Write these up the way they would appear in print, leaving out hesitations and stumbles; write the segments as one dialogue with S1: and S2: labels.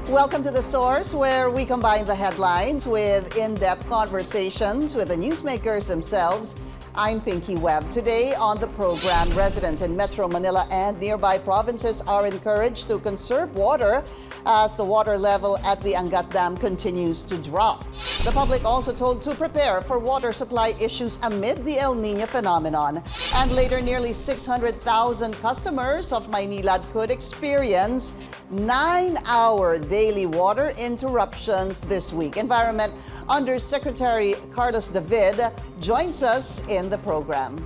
S1: Welcome to The Source, where we combine the headlines with in-depth conversations with the newsmakers themselves. I'm Pinky Webb. Today on the program, residents in Metro Manila and nearby provinces are encouraged to conserve water as the water level at the Angat Dam continues to drop. The public also told to prepare for water supply issues amid the El Niño phenomenon. And later, nearly 600,000 customers of Maynilad could experience 9-hour daily water interruptions this week. Environment Undersecretary Carlos David joins us in the program.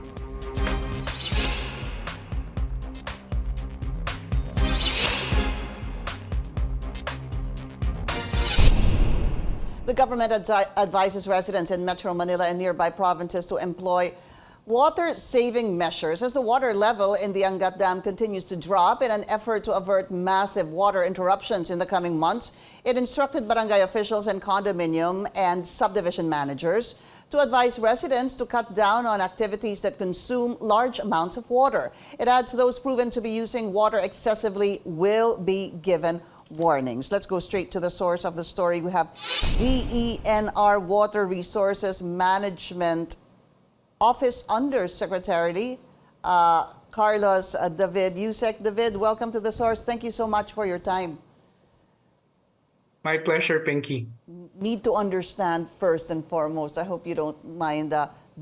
S1: The government advises residents in Metro Manila and nearby provinces to employ water-saving measures as the water level in the Angat Dam continues to drop in an effort to avert massive water interruptions in the coming months. It instructed barangay officials and condominium and subdivision managers to advise residents to cut down on activities that consume large amounts of water. It adds those proven to be using water excessively will be given warnings. Let's go straight to the source of the story. We have DENR Water Resources Management Office Undersecretary Carlos David. Yusek David, welcome to The Source. Thank you so much for your time.
S2: My pleasure, Pinky.
S1: Need to understand first and foremost, I hope you don't mind,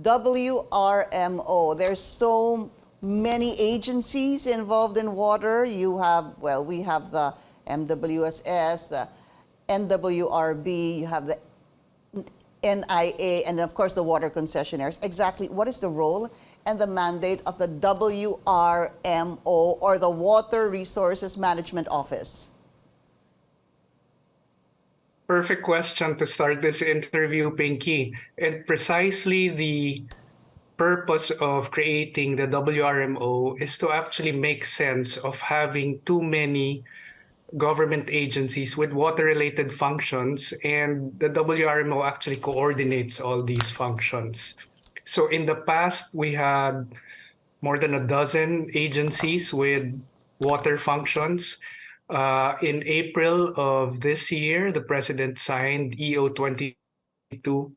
S1: WRMO. There's so many agencies involved in water. You have, well, we have the MWSS, the NWRB, you have the NIA, and of course the water concessionaires. Exactly what is the role and the mandate of the WRMO, or the Water Resources Management Office?
S2: Perfect question to start this interview, Pinky. And precisely the purpose of creating the WRMO is to actually make sense of having too many government agencies with water-related functions, and the WRMO actually coordinates all these functions. So in the past, we had more than a dozen agencies with water functions. In April of this year, the President signed EO 22,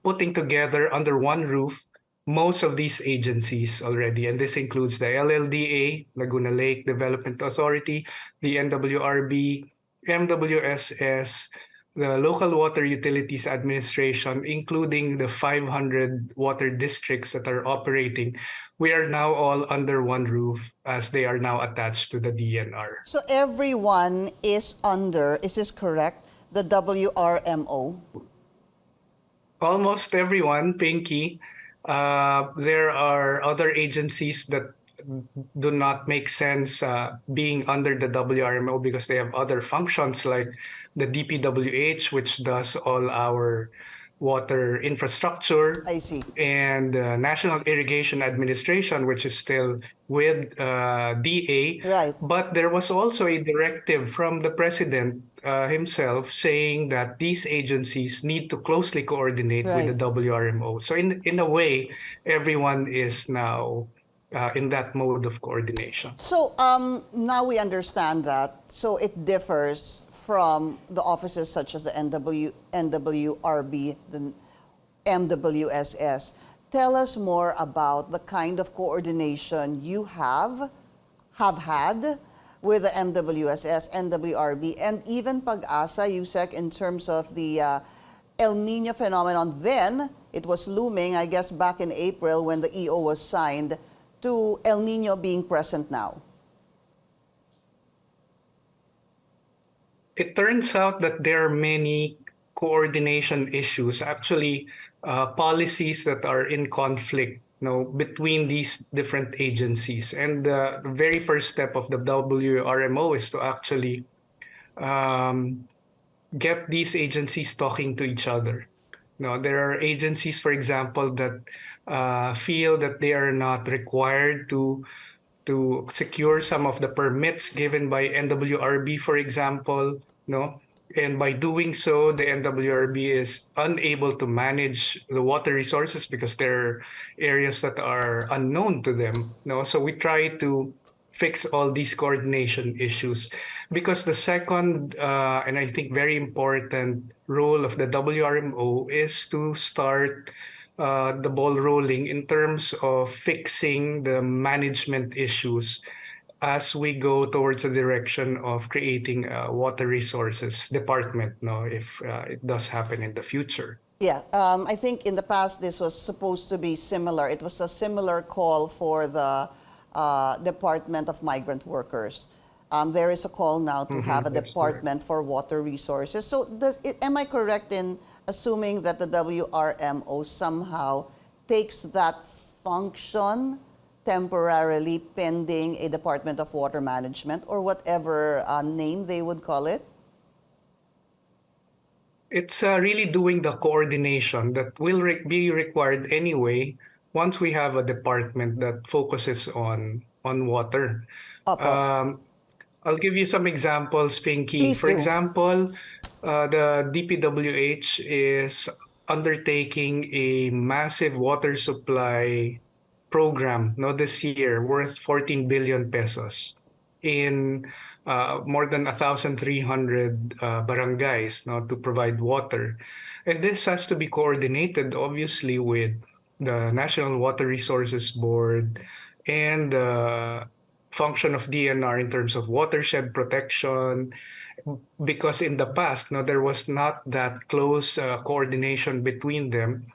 S2: putting together under one roof most of these agencies already, and this includes the LLDA, Laguna Lake Development Authority, the NWRB, MWSS, the Local Water Utilities Administration, including the 500 water districts that are operating. We are now all under one roof as they are now attached to the DNR.
S1: So everyone is under, is this correct, the WRMO?
S2: Almost everyone, Pinky. There are other agencies that do not make sense being under the WRMO because they have other functions, like the DPWH, which does all our water infrastructure.
S1: I see.
S2: And National Irrigation Administration, which is still with DA.
S1: Right.
S2: But there was also a directive from the President himself saying that these agencies need to closely coordinate with the WRMO. So in a way, everyone is now in that mode of coordination.
S1: So now we understand that. So it differs from the offices such as the NWRB, the MWSS. Tell us more about the kind of coordination you have had with the MWSS, NWRB, and even Pag-asa, Yusek, in terms of the El Niño phenomenon. Then it was looming, I guess, back in April when the EO was signed, to El Niño being present now.
S2: It turns out that there are many coordination issues, actually policies that are in conflict, between these different agencies. And the very first step of the WRMO is to actually get these agencies talking to each other. There are agencies, for example, that feel that they are not required to secure some of the permits given by NWRB, for example, And by doing so, the NWRB is unable to manage the water resources because there are areas that are unknown to them. So we try to fix all these coordination issues. Because the second, and I think very important role of the WRMO is to start the ball rolling in terms of fixing the management issues as we go towards the direction of creating a water resources department, no, if it does happen in the future.
S1: Yeah, I think in the past this was supposed to be similar. It was a similar call for the Department of Migrant Workers. There is a call now to have a
S2: That's
S1: department for water resources. So am I correct in assuming that the WRMO somehow takes that function temporarily pending a Department of Water Management or whatever name they would call it?
S2: It's really doing the coordination that will be required anyway once we have a department that focuses on water.
S1: Opo.
S2: I'll give you some examples, Pinky.
S1: Please
S2: For
S1: do.
S2: example, the DPWH is undertaking a massive water supply program, no, this year worth 14 billion pesos in more than 1,300 barangays, no, to provide water. And this has to be coordinated, obviously, with the National Water Resources Board and the function of DNR in terms of watershed protection, because in the past, no, there was not that close coordination between them.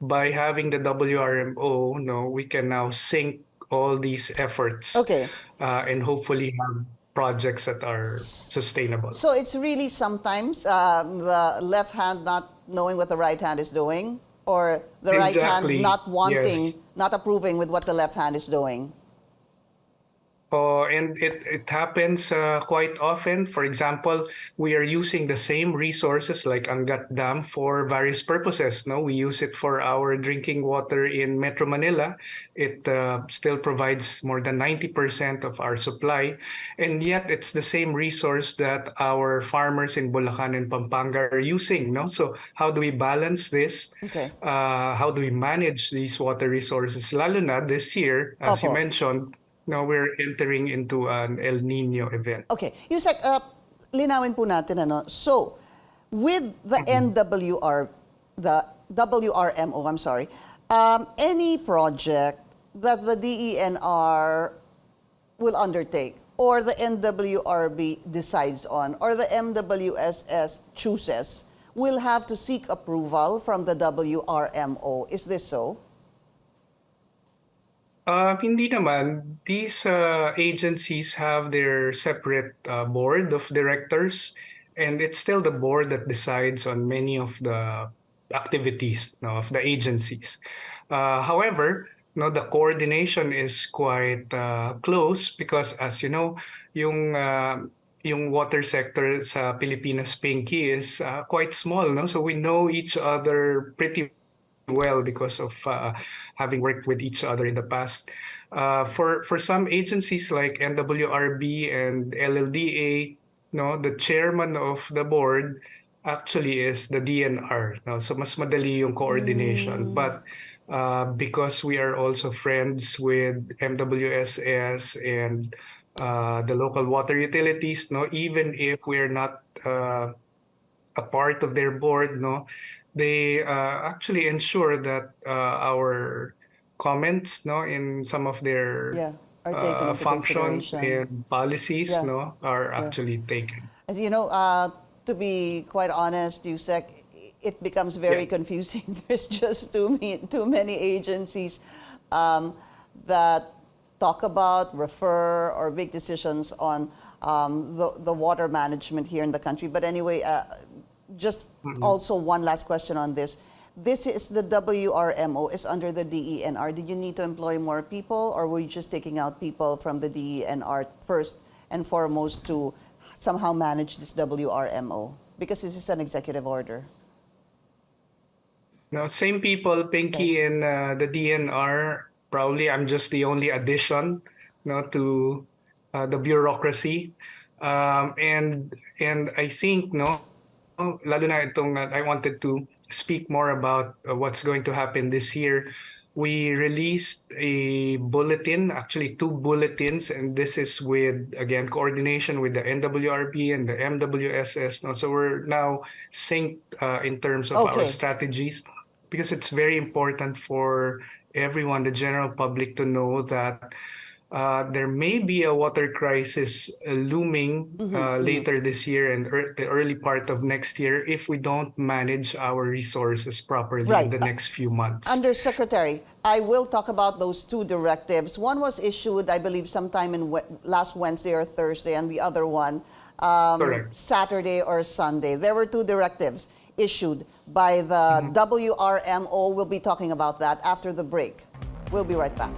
S2: By having the WRMO, no, we can now sync all these efforts
S1: Okay.
S2: and hopefully have projects that are sustainable.
S1: So it's really sometimes the left hand not knowing what the right hand is doing, or the right hand
S2: Exactly.
S1: not wanting,
S2: Yes.
S1: not approving with what the left hand is doing.
S2: And it happens quite often. For example, we are using the same resources like Angat Dam for various purposes. No, we use it for our drinking water in Metro Manila. It still provides more than 90% of our supply, and yet it's the same resource that our farmers in Bulacan and Pampanga are using. No, so how do we balance this?
S1: Okay.
S2: How do we manage these water resources? Lalo na this year, as you
S1: Opo.
S2: mentioned. No, we're entering into an El Niño event.
S1: Okay. Yusek, linawin po natin ano. So, with the the WRMO, I'm sorry, any project that the DENR will undertake or the NWRB decides on or the MWSS chooses will have to seek approval from the WRMO. Is this so?
S2: Hindi naman. These agencies have their separate board of directors, and it's still the board that decides on many of the activities, no, of the agencies. However, no, the coordination is quite close because, as you know, yung water sector sa Pilipinas, Pinky, is quite small, no? So we know each other pretty well because of having worked with each other in the past. For some agencies like NWRB and LLDA, no, the chairman of the board actually is the DNR. No? So mas madali yung coordination. But because we are also friends with MWSS and the local water utilities, no, even if we're not a part of their board, no, they actually ensure that our comments, no, in some of their
S1: Yeah, are taken into
S2: functions
S1: consideration.
S2: and policies,
S1: Yeah.
S2: no, are
S1: Yeah.
S2: actually taken.
S1: As you know, to be quite honest, Yusek, it becomes very
S2: Yeah.
S1: confusing. There's just too many agencies that talk about, refer, or make decisions on the water management here in the country. But anyway, just also one last question on this. This is the WRMO, is under the DENR. Did you need to employ more people, or were you just taking out people from the DENR first and foremost to somehow manage this WRMO? Because this is an executive order.
S2: Now, same people, Pinky, and the DNR. Probably, I'm just the only addition, no, to the bureaucracy, and I think, no, lalo na itong I wanted to speak more about what's going to happen this year. we released a bulletin, actually two bulletins, and this is with, again, coordination with the NWRB and the MWSS. No? So we're now synced in terms of our
S1: Okay.
S2: strategies, because it's very important for everyone, the general public, to know that there may be a water crisis looming later this year and the early part of next year if we don't manage our resources properly in
S1: Right.
S2: the next few months.
S1: Undersecretary, I will talk about those two directives. One was issued, I believe, sometime in last Wednesday or Thursday, and the other one
S2: Correct.
S1: Saturday or Sunday. There were two directives issued by the WRMO. We'll be talking about that after the break. We'll be right back.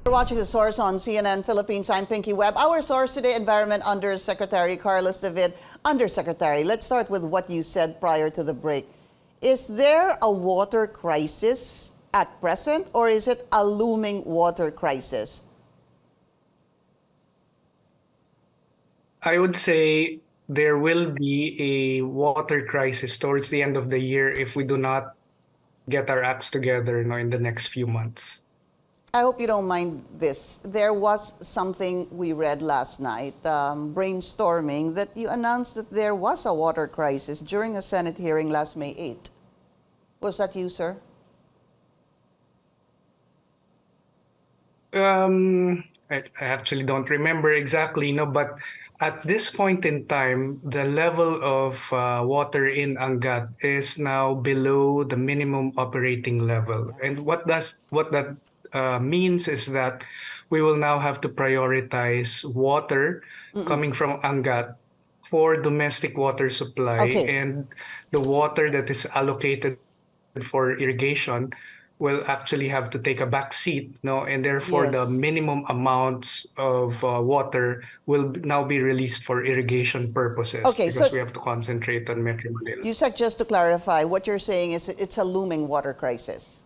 S1: You're watching The Source on CNN Philippines. I'm Pinky Webb. Our source today, Environment Undersecretary Carlos David. Undersecretary, let's start with what you said prior to the break. Is there a water crisis at present, or is it a looming water crisis?
S2: I would say there will be a water crisis towards the end of the year if we do not get our acts together, in the next few months.
S1: I hope you don't mind this. There was something we read last night, brainstorming, that you announced that there was a water crisis during a Senate hearing last May 8th. Was that you, sir?
S2: I actually don't remember exactly, but at this point in time, the level of water in Angat is now below the minimum operating level. And what that means is that we will now have to prioritize water coming from Angat for domestic water supply,
S1: Okay.
S2: and the water that is allocated for irrigation will actually have to take a back seat, and therefore the
S1: Yes.
S2: minimum amounts of water will now be released for irrigation purposes,
S1: Okay,
S2: because
S1: so
S2: we have to concentrate on Metro Manila.
S1: you said, just to clarify, what you're saying is it's a looming water crisis.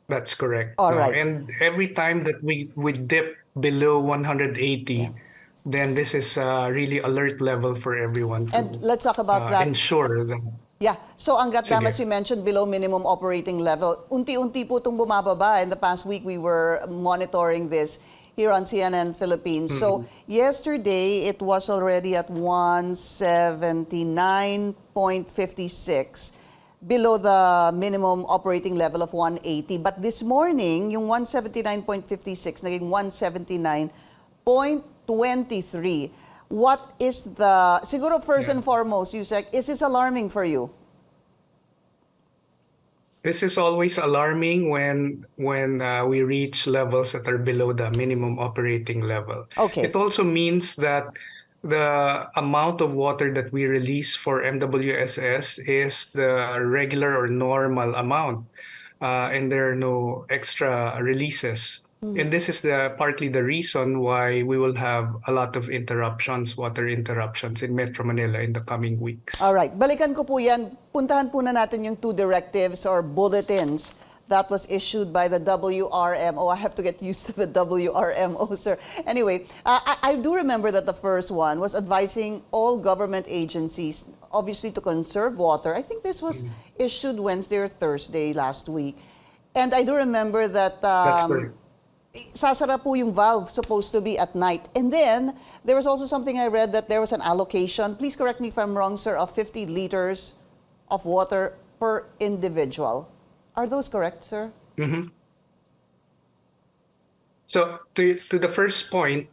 S2: That's correct.
S1: All
S2: No?
S1: right.
S2: And every time that we dip below 180,
S1: Yeah.
S2: then this is really alert level for everyone
S1: And
S2: to
S1: let's talk about that.
S2: ensure that.
S1: Yeah. So Angat Dam,
S2: Sige.
S1: as you mentioned, below minimum operating level. Unti-unti po itong bumababa. In the past week, we were monitoring this here on CNN Philippines. So yesterday, it was already at 179.56, below the minimum operating level of 180. But this morning, yung 179.56 naging 179.23. What is the, siguro first and foremost, Yusek, is this alarming for you?
S2: This is always alarming when we reach levels that are below the minimum operating level.
S1: Okay.
S2: It also means that the amount of water that we release for MWSS is the regular or normal amount, and there are no extra releases. And this is partly the reason why we will have a lot of water interruptions in Metro Manila in the coming weeks.
S1: All right. Balikan ko po yan. Puntahan po na natin yung two directives or bulletins that was issued by the WRMO. I have to get used to the WRMO, sir. Anyway, I do remember that the first one was advising all government agencies, obviously, to conserve water. I think this was issued Wednesday or Thursday last week. And I do remember that
S2: That's correct.
S1: sasara po yung valve supposed to be at night. And then, there was also something I read that there was an allocation, please correct me if I'm wrong, sir, of 50 liters of water per individual. Are those correct, sir?
S2: So to the first point,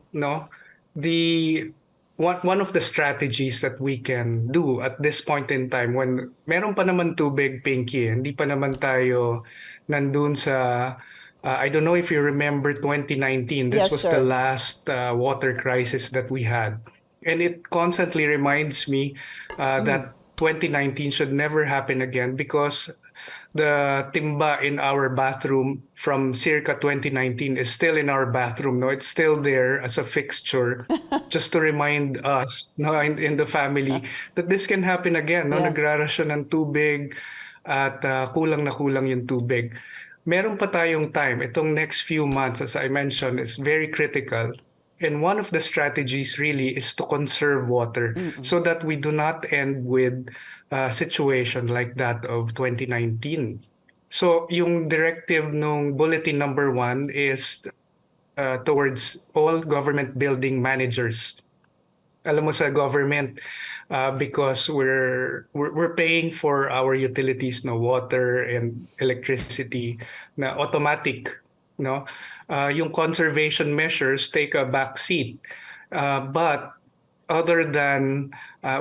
S2: the one of the strategies that we can do at this point in time, when meron pa naman tubig, Pinky, hindi pa naman tayo nandun sa I don't know if you remember 2019. This
S1: Yes,
S2: was
S1: sir.
S2: the last water crisis that we had. And it constantly reminds me that 2019 should never happen again, because the timba in our bathroom from circa 2019 is still in our bathroom. No, it's still there as a fixture, just to remind us, in the family, that this can happen again. No,
S1: Yeah.
S2: nagrarasyon ng tubig at kulang na kulang yung tubig. Meron pa tayong time. Itong next few months, as I mentioned, is very critical. And one of the strategies really is to conserve water so that we do not end with a situation like that of 2019. So yung directive nung bulletin number 1 is towards all government building managers. Alam mo sa government, because we're paying for our utilities, no, water and electricity na automatic, no. Yung conservation measures take a back seat. But other than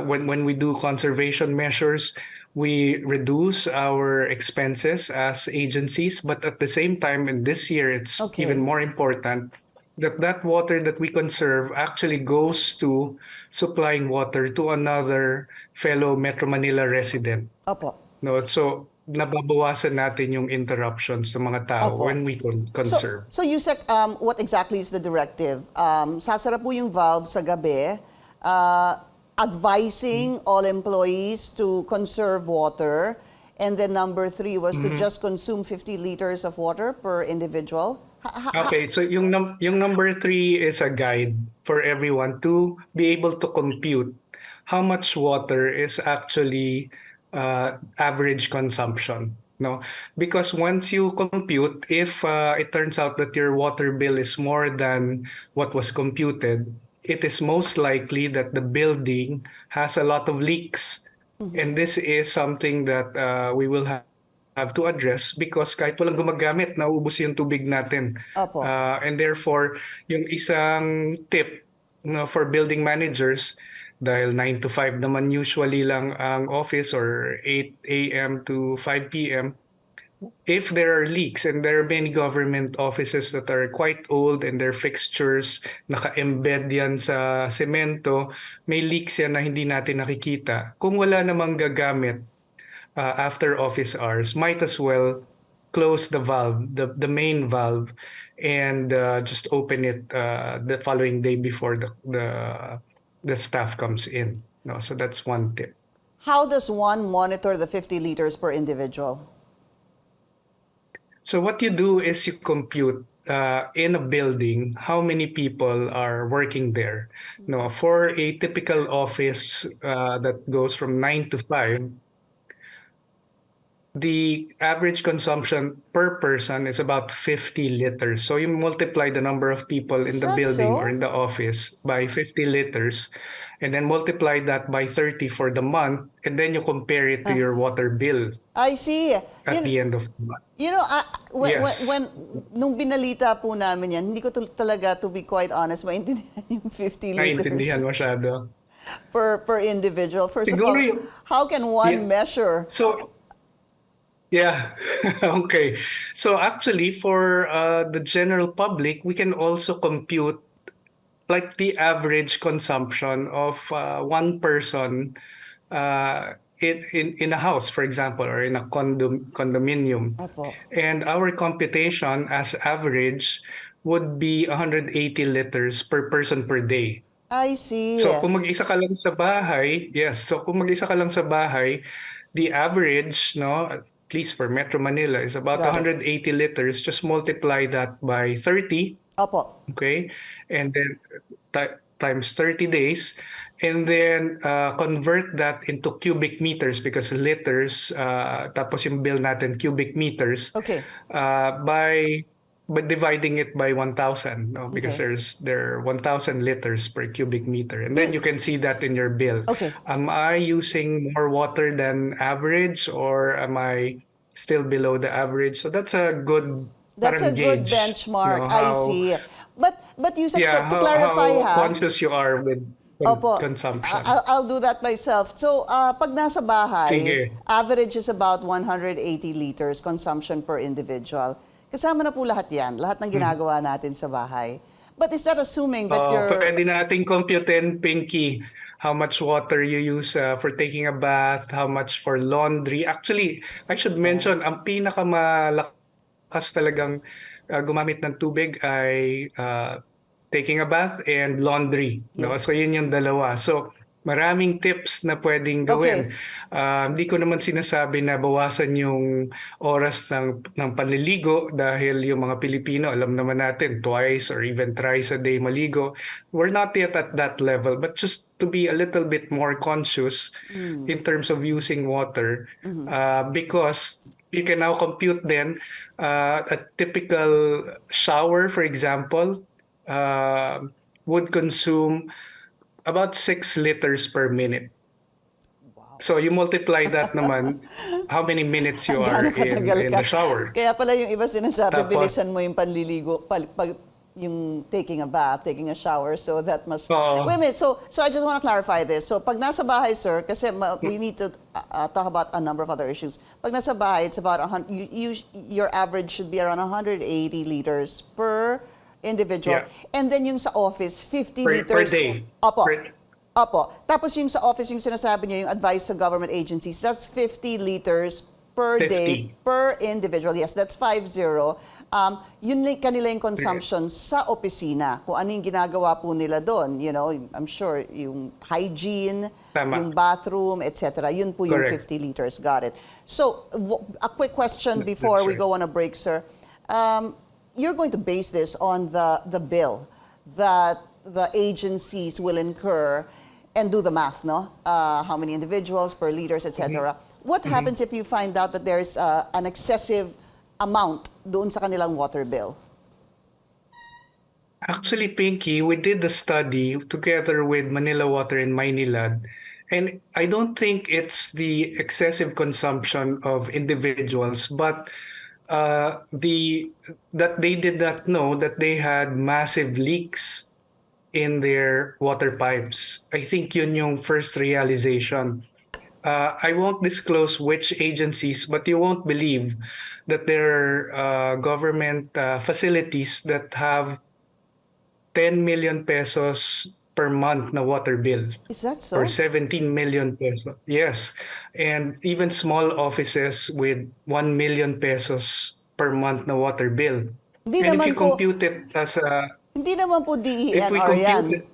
S2: when we do conservation measures, we reduce our expenses as agencies, but at the same time, and this year it's
S1: Okay.
S2: even more important that water that we conserve actually goes to supplying water to another fellow Metro Manila resident.
S1: Opo.
S2: No, so nababawasan natin yung interruptions sa mga tao
S1: Opo.
S2: when we conserve.
S1: So Yusek, what exactly is the directive? Sasara po yung valve sa gabi, advising all employees to conserve water, and then number 3 was to just consume 50 liters of water per individual.
S2: Okay, so yung number 3 is a guide for everyone to be able to compute how much water is actually average consumption. No, because once you compute, if it turns out that your water bill is more than what was computed, it is most likely that the building has a lot of leaks. And this is something that we will have to address because kahit walang gumagamit, nauubos yung tubig natin.
S1: Opo.
S2: And therefore, yung isang tip, no, for building managers, dahil 9 to 5 naman usually lang ang office or 8 a.m. to 5 p.m., if there are leaks, and there are many government offices that are quite old and their fixtures naka-embed yan sa semento, may leaks yan na hindi natin nakikita. Kung wala namang gagamit after office hours, might as well close the valve, the main valve, and just open it the following day before the staff comes in. No, so that's one tip.
S1: How does one monitor the 50 liters per individual?
S2: So what you do is you compute in a building how many people are working there. No, for a typical office that goes from 9 to 5, the average consumption per person is about 50 liters. So you multiply the number of people in
S1: Is
S2: the
S1: that
S2: building
S1: so?
S2: or in the office by 50 liters, and then multiply that by 30 for the month, and then you compare it to your water bill
S1: I see.
S2: at the end of the month.
S1: You know,
S2: Yes.
S1: nung binalita po namin yan, hindi ko talaga, to be quite honest, maintindihan yung 50
S2: Naintindihan
S1: liters
S2: masyado.
S1: per individual. First of
S2: Siguro
S1: all,
S2: yung-
S1: how can one
S2: Yeah.
S1: measure?
S2: So, yeah, okay. So actually, for the general public, we can also compute like the average consumption of one person in a house, for example, or in a condominium.
S1: Opo.
S2: And our computation as average would be 180 liters per person per day.
S1: I see.
S2: So kung mag-isa ka lang sa bahay, yes. So kung mag-isa ka lang sa bahay, the average, no, at least for Metro Manila, is about
S1: Got it.
S2: 180 liters. Just multiply that by 30,
S1: Opo.
S2: okay, and then times 30 days, and then convert that into cubic meters because liters, tapos yung bill natin cubic meters,
S1: Okay.
S2: by dividing it by 1,000, no? Because
S1: Okay.
S2: there are 1,000 liters per cubic meter, and then you can see that in your bill.
S1: Okay.
S2: Am I using more water than average, or am I still below the average? So that's a good
S1: That's a
S2: parang
S1: good
S2: gauge,
S1: benchmark.
S2: you know,
S1: I
S2: how-
S1: see. But you said,
S2: Yeah,
S1: to clarify
S2: how
S1: ha,
S2: conscious you are with
S1: Opo,
S2: consumption.
S1: I'll do that myself. So, pag nasa bahay,
S2: Sige.
S1: average is about 180 liters consumption per individual. Kasama na po lahat yan, lahat ng ginagawa natin sa bahay. But is that assuming that you're...
S2: Pwede nating computein, Pinky, how much water you use for taking a bath, how much for laundry. Actually, I should mention, ang pinakamalakas talagang gumamit ng tubig ay taking a bath and laundry. No? So yun yung dalawa. So maraming tips na pwedeng gawin. Hindi ko naman sinasabi na bawasan yung oras ng panliligo dahil yung mga Pilipino, alam naman natin, twice or even thrice a day maligo. We're not yet at that level, but just to be a little bit more conscious in terms of using water because you can now compute then a typical shower, for example, would consume about 6 liters per minute. So you multiply that naman, how many minutes you are
S1: Gaano katagal
S2: in
S1: ka?
S2: the shower.
S1: Kaya pala yung iba sinasabi,
S2: Tapos-
S1: bilisan mo yung panliligo, yung taking a bath, taking a shower, so that must...
S2: Oo.
S1: Wait a minute, so I just want to clarify this. So pag nasa bahay, sir, kasi we need to talk about a number of other issues. Pag nasa bahay, it's about, your average should be around 180 liters per individual.
S2: Yeah.
S1: And then yung sa office, 50
S2: Per
S1: liters.
S2: day.
S1: Opo.
S2: Per-
S1: Opo. Tapos yung sa office, yung sinasabi niyo, yung advice sa government agencies, that's 50 liters per
S2: 50.
S1: day per individual. Yes, that's 50. Yun yung kanila yung consumption sa opisina. Kung ano yung ginagawa po nila doon. You know, I'm sure yung hygiene,
S2: Tama.
S1: yung bathroom, etc. Yun po yung
S2: Correct.
S1: 50 liters. Got it. So, a quick question before we
S2: right.
S1: go on a break, sir. You're going to base this on the bill that the agencies will incur and do the math, no? How many individuals per liters, etc. What happens if you find out that there's an excessive amount doon sa kanilang water bill?
S2: Actually, Pinky, we did the study together with Manila Water and Maynilad, and I don't think it's the excessive consumption of individuals, but that they did not know that they had massive leaks in their water pipes. I think yun yung first realization. I won't disclose which agencies, but you won't believe that there are government facilities that have 10 million pesos per month na water bill.
S1: Is that so?
S2: Or 17 million pesos. Yes. And even small offices with 1 million pesos per month na water bill.
S1: Hindi
S2: And if
S1: naman
S2: you
S1: po-
S2: compute it as a...
S1: Hindi naman po
S2: If we
S1: DENR yan.
S2: compute it...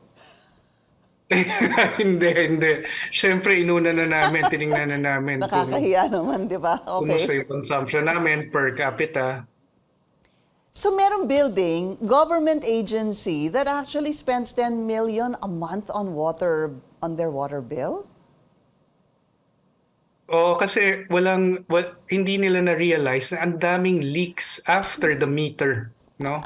S2: Hindi. Siyempre, inuna na namin, tinignan na namin
S1: Nakakahiya naman, di ba?
S2: kumusta
S1: Okay.
S2: yung consumption namin per capita.
S1: So merong building, government agency that actually spends 10 million a month on water, on their water bill?
S2: Oo, kasi hindi nila na-realize na ang daming leaks after the meter, no?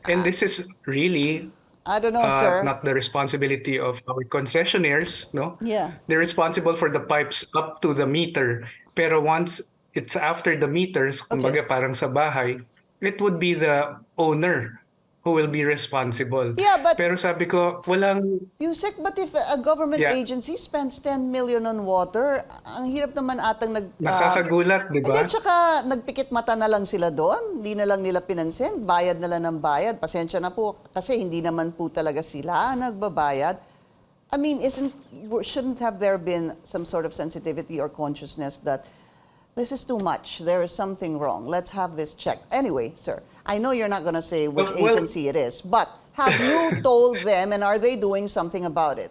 S2: And this is really
S1: I don't know, sir.
S2: not the responsibility of our concessionaires, no?
S1: Yeah.
S2: They're responsible for the pipes up to the meter. Pero once it's after the meters, kumbaga parang sa bahay, it would be the owner who will be responsible.
S1: Yeah, but-
S2: Pero sabi ko, walang...
S1: Yusek, but if a government
S2: Yeah.
S1: agency spends 10 million on water, ang hirap naman atang
S2: Nakakagulat, di ba?
S1: Hindi, tsaka nagpikit mata na lang sila doon. Hindi na lang nila pinansin. Bayad na lang ng bayad. Pasensya na po. Kasi hindi naman po talaga sila nagbabayad. I mean, shouldn't have there been some sort of sensitivity or consciousness that this is too much. There is something wrong. Let's have this checked. Anyway, sir, I know you're not going to say which
S2: Well-
S1: agency it is, but have you told them and are they doing something about it?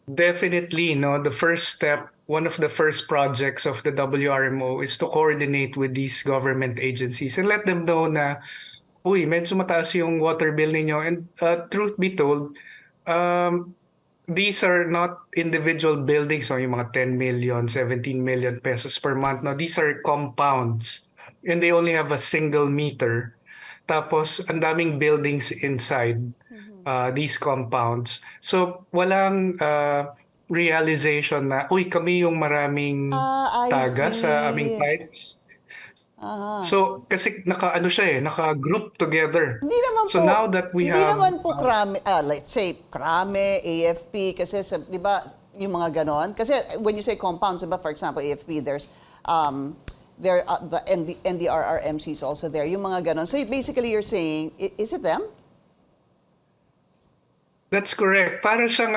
S2: Definitely, no. The first step, one of the first projects of the WRMO is to coordinate with these government agencies and let them know na, uy, medyo mataas yung water bill ninyo. And truth be told, these are not individual buildings, so yung mga 10 million, 17 million pesos per month. No, these are compounds and they only have a single meter. Tapos, ang daming buildings inside these compounds. So, walang realization na, uy, kami yung maraming
S1: I
S2: taga sa
S1: see.
S2: aming pipes. So, kasi naka-group together.
S1: Hindi naman
S2: So
S1: po,
S2: now that we
S1: hindi
S2: have...
S1: naman po krame, let's say krame, AFP, kasi di ba yung mga ganon? Kasi when you say compounds, di ba, for example, AFP, there's the NDRRMC is also there, yung mga ganon. So basically you're saying, is it them?
S2: That's correct. Para siyang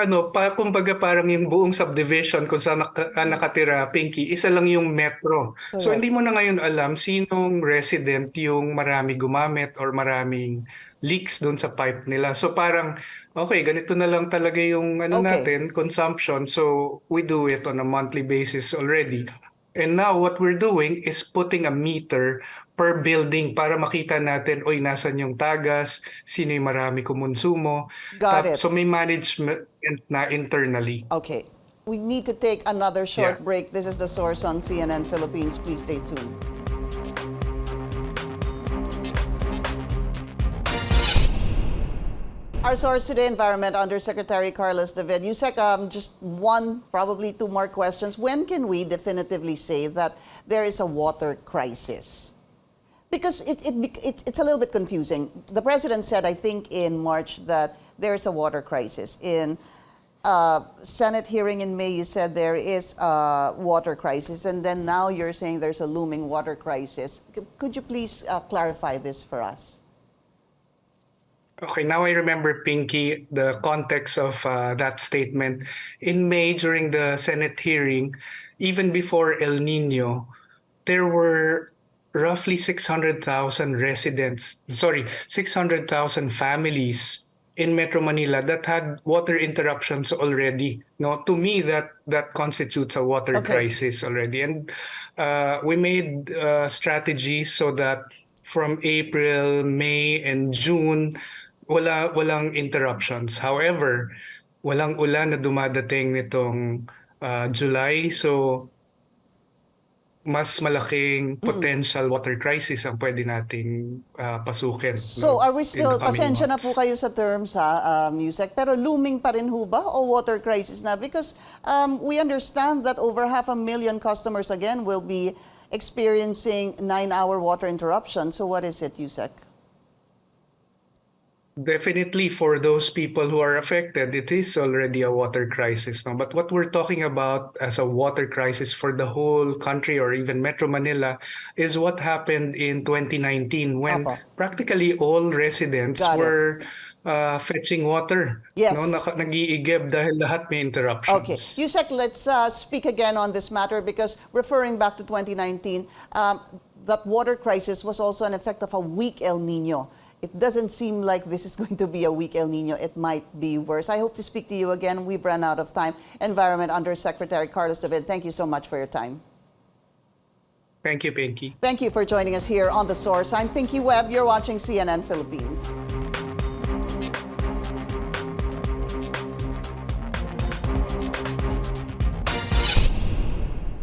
S2: kumbaga parang yung buong subdivision kung saan nakatira, Pinky, isa lang yung metro. So
S1: Correct.
S2: hindi mo na ngayon alam sinong resident yung marami gumamit or maraming leaks doon sa pipe nila. So parang, okay, ganito na lang talaga yung
S1: Okay.
S2: natin, consumption. So we do it on a monthly basis already. And now what we're doing is putting a meter per building para makita natin, oy, nasan yung tagas, sino yung marami kumonsumo.
S1: Got it.
S2: So may management na internally.
S1: Okay. We need to take another
S2: Yeah.
S1: short break. This is The Source on CNN Philippines. Please stay tuned. Our source today, Environment Undersecretary Carlos David. Yusek, just one, probably two more questions. When can we definitively say that there is a water crisis? Because it's a little bit confusing. The president said, I think in March, that there is a water crisis. In Senate hearing in May, you said there is a water crisis. And then now you're saying there's a looming water crisis. Could you please clarify this for us?
S2: Okay, now I remember, Pinky, the context of that statement. In May, during the Senate hearing, even before El Niño, there were roughly 600,000 residents, 600,000 families in Metro Manila that had water interruptions already. No, to me, that constitutes a water
S1: Okay.
S2: crisis already. And we made strategies so that from April, May, and June, walang interruptions. However, walang ulan na dumadating nitong July, so mas malaking potential water crisis ang pwede nating pasukin.
S1: So
S2: no,
S1: are we
S2: in the
S1: still,
S2: coming
S1: pasensya na po
S2: months.
S1: kayo sa terms ha, Yusek, pero looming pa rin ho ba o water crisis na? Because we understand that over 500,000 customers again will be experiencing 9-hour water interruption. So what is it, Yusek?
S2: Definitely, for those people who are affected, it is already a water crisis. No? But what we're talking about as a water crisis for the whole country or even Metro Manila is what happened in 2019 when
S1: Apo.
S2: practically all residents
S1: Got it.
S2: were fetching water.
S1: Yes.
S2: No? Nag-iigib dahil lahat may
S1: Okay.
S2: interruptions.
S1: Yusek, let's speak again on this matter because referring back to 2019, that water crisis was also an effect of a weak El Nino. It doesn't seem like this is going to be a weak El Nino. It might be worse. I hope to speak to you again. We've run out of time. Environment Undersecretary Carlos David, thank you so much for your time.
S2: Thank you, Pinky.
S1: Thank you for joining us here on The Source. I'm Pinky Webb. You're watching CNN Philippines.